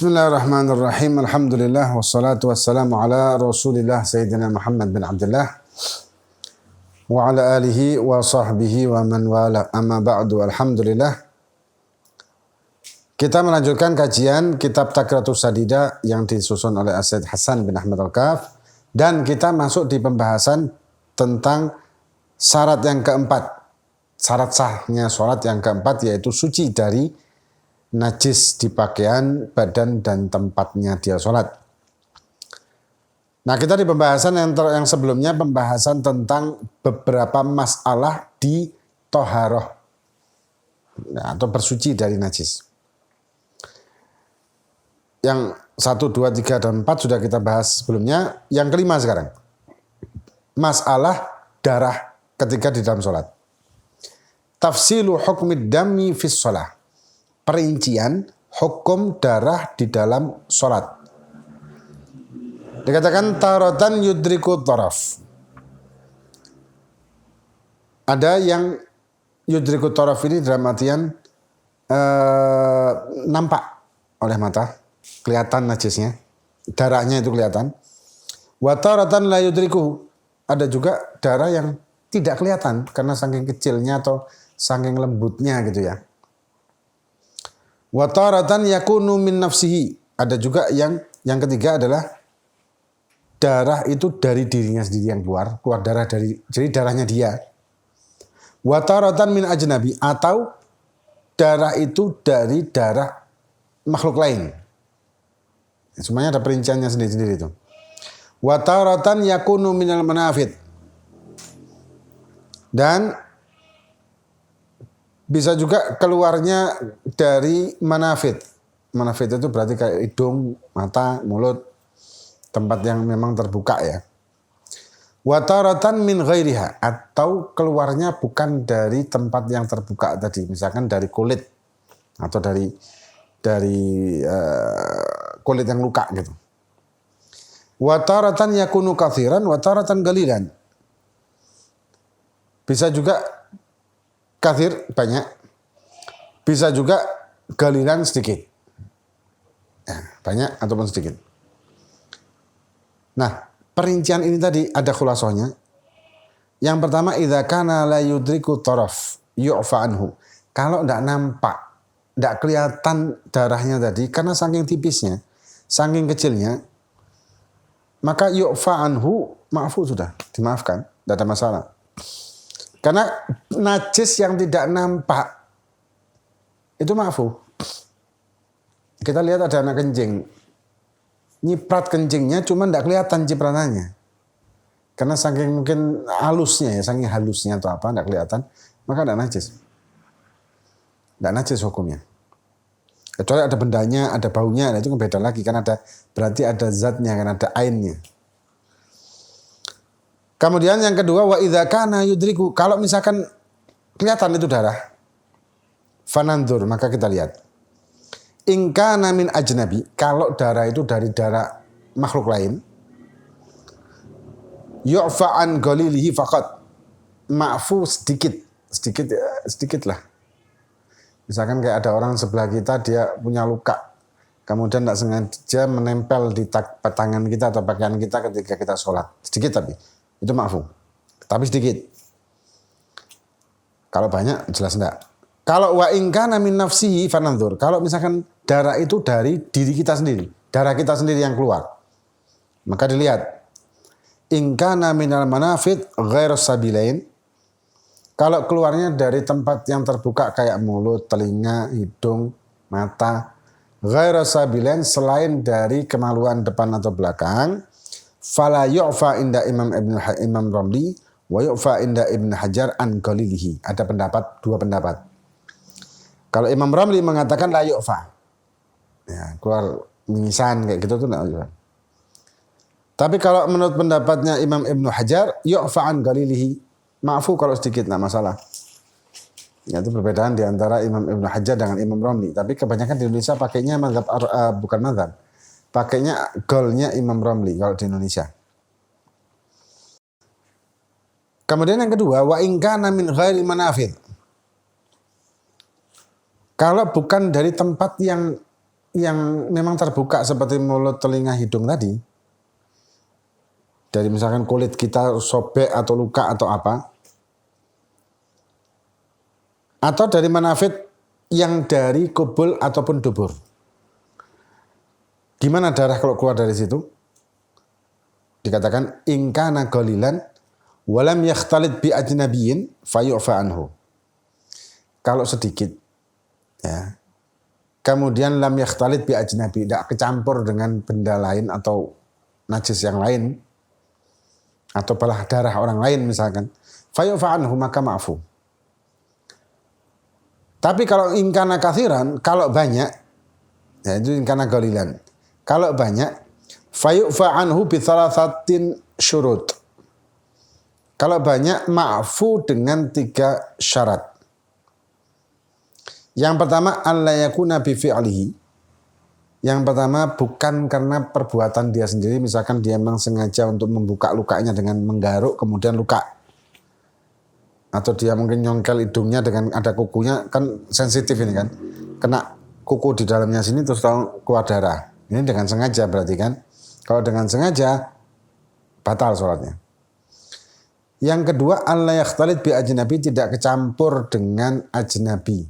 Bismillahirrahmanirrahim. Alhamdulillah wassalatu wassalamu ala Rasulillah Sayyidina Muhammad bin Abdullah wa ala alihi wa sahbihi wa man wala. Amma ba'du. Alhamdulillah. Kita melanjutkan kajian kitab Takratus Sadida yang disusun oleh As-Sayyid Hasan bin Ahmad Al-Kaf, dan kita masuk di pembahasan tentang syarat yang keempat. Syarat sahnya sholat yang keempat yaitu suci dari najis di pakaian, badan, dan tempatnya dia sholat. Nah, kita di pembahasan yang sebelumnya, pembahasan tentang beberapa masalah di toharoh, atau bersuci dari najis. Yang 1, 2, 3, dan 4 sudah kita bahas sebelumnya. Yang kelima sekarang, masalah darah ketika di dalam sholat. Tafsilu hukmid dami fis sholat. Perincian hukum darah di dalam sholat. Dikatakan taratan yudriku taraf. Ada yang yudriku taraf ini dalam artian nampak oleh mata, kelihatan najisnya, darahnya itu kelihatan. Wa taratan la yudriku. Ada juga darah yang tidak kelihatan karena saking kecilnya atau saking lembutnya gitu ya. Wa taratan yakunu min nafsihi. Ada juga yang ketiga adalah darah itu dari dirinya sendiri yang keluar darah dari, jadi darahnya dia. Wa taratan min ajnabi, atau darah itu dari darah makhluk lain. Semuanya ada perinciannya sendiri-sendiri itu. Wa taratan yakunu minal manafid. Dan bisa juga keluarnya dari manafid. Manafid itu berarti kayak hidung, mata, mulut, tempat yang memang terbuka ya. Wa taratan min ghairiha, atau keluarnya bukan dari tempat yang terbuka tadi, misalkan dari kulit atau dari kulit yang luka gitu. Wa taratan yakunu katsiran wa taratan qalilan. Bisa juga kathir, banyak. Bisa juga galilan, sedikit. Ya, banyak ataupun sedikit. Nah, perincian ini tadi ada khulasohnya. Yang pertama, idza kana la yudriku taraf yu'fa anhu. Kalau tidak nampak, tidak kelihatan darahnya tadi, karena saking tipisnya, saking kecilnya, maka yu'fa anhu, maafu sudah, dimaafkan, tidak ada masalah. Karena najis yang tidak nampak itu maafu. Kita lihat ada anak kencing, nyiprat kencingnya cuma tidak kelihatan cipratannya. Karena saking mungkin halusnya ya, saking halusnya atau apa, tidak kelihatan, maka tidak najis. Tidak najis hukumnya. Kecuali ada bendanya, ada baunya, itu beda lagi. Kan ada, berarti ada zatnya, kan ada ainnya. Kemudian yang kedua, wa idza kana yudriku, kalau misalkan kelihatan itu darah, fanandur, maka kita lihat. In kana min ajnabi, kalau darah itu dari darah makhluk lain, yu'fa an ghalilihi faqat, ma'fu sedikit lah. Misalkan kayak ada orang sebelah kita, dia punya luka, kemudian tidak sengaja menempel di tangan kita atau pakaian kita ketika kita sholat, sedikit tapi itu maafu, tapi sedikit. Kalau banyak jelas enggak. Kalau wa in kana min nafsihi fananzur, kalau misalkan darah itu dari diri kita sendiri, darah kita sendiri yang keluar, maka dilihat. In kana minal manafid ghairas sabilain, kalau keluarnya dari tempat yang terbuka kayak mulut, telinga, hidung, mata, ghairas sabilain, selain dari kemaluan depan atau belakang, fala yu'fa inda Imam Ramli wa yu'fa inda Ibn Hajar an qalilihi. Ada pendapat, dua pendapat. Kalau Imam Ramli mengatakan la yu'fa, ya, keluar mimisan kayak gitu tuh enggak yu'fa. Tapi kalau menurut pendapatnya Imam Ibn Hajar, yu'fa an qalilihi, maafu kalau sedikit, enggak masalah. Ya, itu perbedaan di antara Imam Ibn Hajar dengan Imam Ramli. Tapi kebanyakan di Indonesia pakainya mazhab, bukan mazhab, pakainya golnya Imam Ramli kalau di Indonesia. Kemudian yang kedua, wa in kana min ghairi manafid. Kalau bukan dari tempat yang yang memang terbuka seperti mulut, telinga, hidung tadi, dari misalkan kulit kita sobek atau luka atau apa, atau dari manafit yang dari kubul ataupun dubur. Gimana darah kalau keluar dari situ? Dikatakan ingkana qalilan walam yakhtalid bi ajnabiyyin fayu'fa anhu. Kalau sedikit, ya, kemudian lam yakhtalid bi ajnabi, tidak kecampur dengan benda lain atau najis yang lain, atau belah darah orang lain misalkan, fayu'fa anhu, maka ma'fu. Tapi kalau ingkana kathiran, kalau banyak, ya itu ingkana qalilan. Kalau banyak, fayu'fa anhu bi thalathatin syurut. Kalau banyak, ma'fu dengan 3 syarat. Yang pertama, alla yakuna bi fi'lihi. Yang pertama, bukan karena perbuatan dia sendiri. Misalkan dia memang sengaja untuk membuka lukanya dengan menggaruk, kemudian luka. Atau dia mungkin nyongkel hidungnya dengan ada kukunya, kan sensitif ini kan. Kena kuku di dalamnya sini terus tahu keluar darah. Ini dengan sengaja berarti kan. Kalau dengan sengaja, batal sholatnya. Yang kedua, alla yakhtalid bi ajnabi, tidak kecampur dengan ajnabi.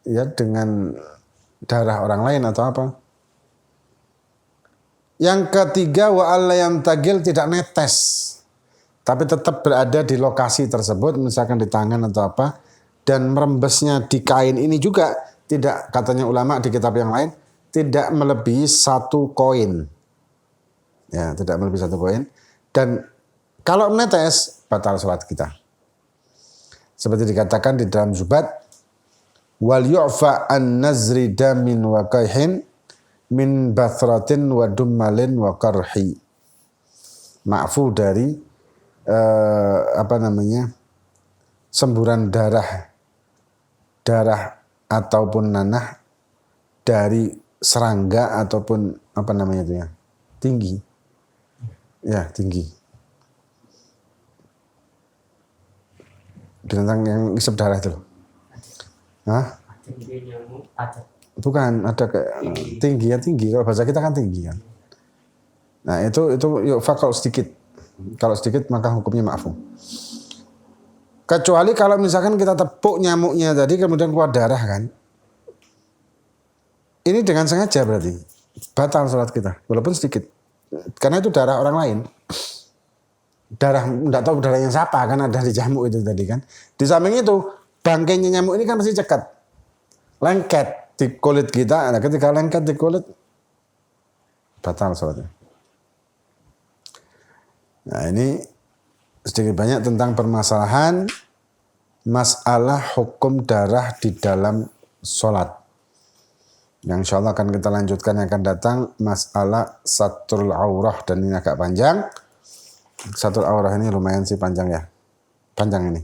Ya, dengan darah orang lain atau apa. Yang ketiga, wa alla yantagil, tidak netes. Tapi tetap berada di lokasi tersebut, misalkan di tangan atau apa. Dan merembesnya di kain ini juga tidak, katanya ulama di kitab yang lain, tidak melebihi 1 koin. Ya, tidak melebihi 1 koin. Dan kalau menetes, batal sholat kita. Seperti dikatakan di dalam Zubat, wal yu'fa an nazri damin wa kaihin min bathratin wa dummalin wa karhi. Ma'fu dari semburan darah ataupun nanah dari serangga ataupun tinggi. Ya, tinggi. Binatang yang isep darah itu. Hah? Bukan, ada kayak tinggi. Kalau bahasa kita kan tinggi kan. Nah, itu yu'fa kalau sedikit. Kalau sedikit maka hukumnya ma'fu. Kecuali kalau misalkan kita tepuk nyamuknya tadi kemudian keluar darah kan. Ini dengan sengaja berarti. Batal sholat kita, walaupun sedikit. Karena itu darah orang lain. Darah, enggak tahu darahnya siapa kan, ada di jamuk itu tadi kan. Di samping itu, bangkainya nyamuk ini kan masih cekat. Lengket di kulit kita. Nah, ketika lengket di kulit, batal sholatnya. Nah, ini sedikit banyak tentang permasalahan masalah hukum darah di dalam sholat. Yang insya Allah akan kita lanjutkan yang akan datang, masalah satrul aurah, dan ini agak panjang. Satrul aurah ini lumayan sih panjang ya. Panjang ini.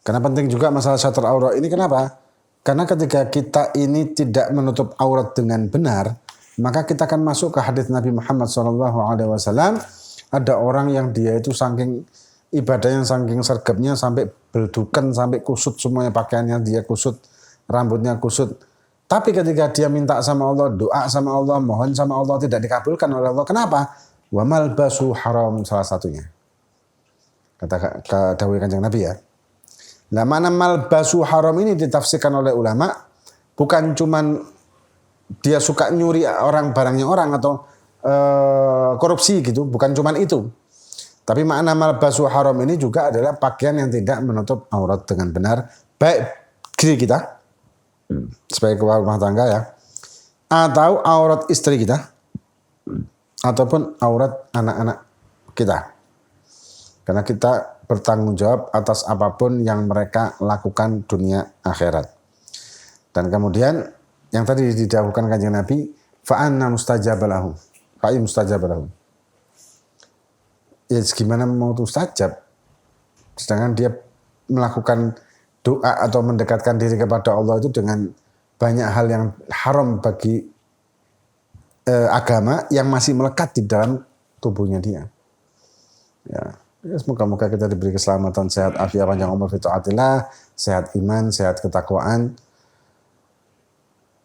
Karena penting juga masalah satrul aurah ini, kenapa? Karena ketika kita ini tidak menutup aurat dengan benar, maka kita akan masuk ke hadis Nabi Muhammad SAW. Ada orang yang dia itu saking ibadahnya, saking sergapnya, sampai beldukan, sampai kusut semuanya, pakaiannya dia kusut, rambutnya kusut. Tapi ketika dia minta sama Allah, doa sama Allah, mohon sama Allah, tidak dikabulkan oleh Allah. Kenapa? Wa malbasu haram, salah satunya. Kata dawuh Kanjeng Nabi ya. Nah, mana malbasu haram ini ditafsirkan oleh ulama, bukan cuman dia suka nyuri orang barangnya orang atau korupsi gitu, bukan cuman itu. Tapi makna malbasu haram ini juga adalah pakaian yang tidak menutup aurat dengan benar, baik diri kita sebagai kepala rumah tangga ya, atau aurat istri kita, ataupun aurat anak-anak kita. Karena kita bertanggung jawab atas apapun yang mereka lakukan dunia akhirat. Dan kemudian yang tadi didahulukan Kanjeng Nabi, fa'anna mustajab lahum. Fa'i mustajab lahum. Ya gimana mau mustajab? Sedangkan dia melakukan doa atau mendekatkan diri kepada Allah itu dengan banyak hal yang haram bagi agama yang masih melekat di dalam tubuhnya dia. Ya, semoga-moga kita diberi keselamatan, sehat, afiat, panjang umur, fi taatillah, sehat iman, sehat ketakwaan.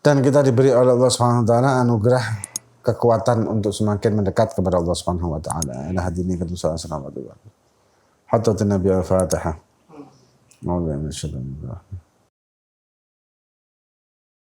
Dan kita diberi oleh Allah Subhanahu wa taala anugerah kekuatan untuk semakin mendekat kepada Allah Subhanahu wa taala. Ala hadini kadu sallallahu alaihi wa sallam. Hatta Nabi al-Fatihah. Maulan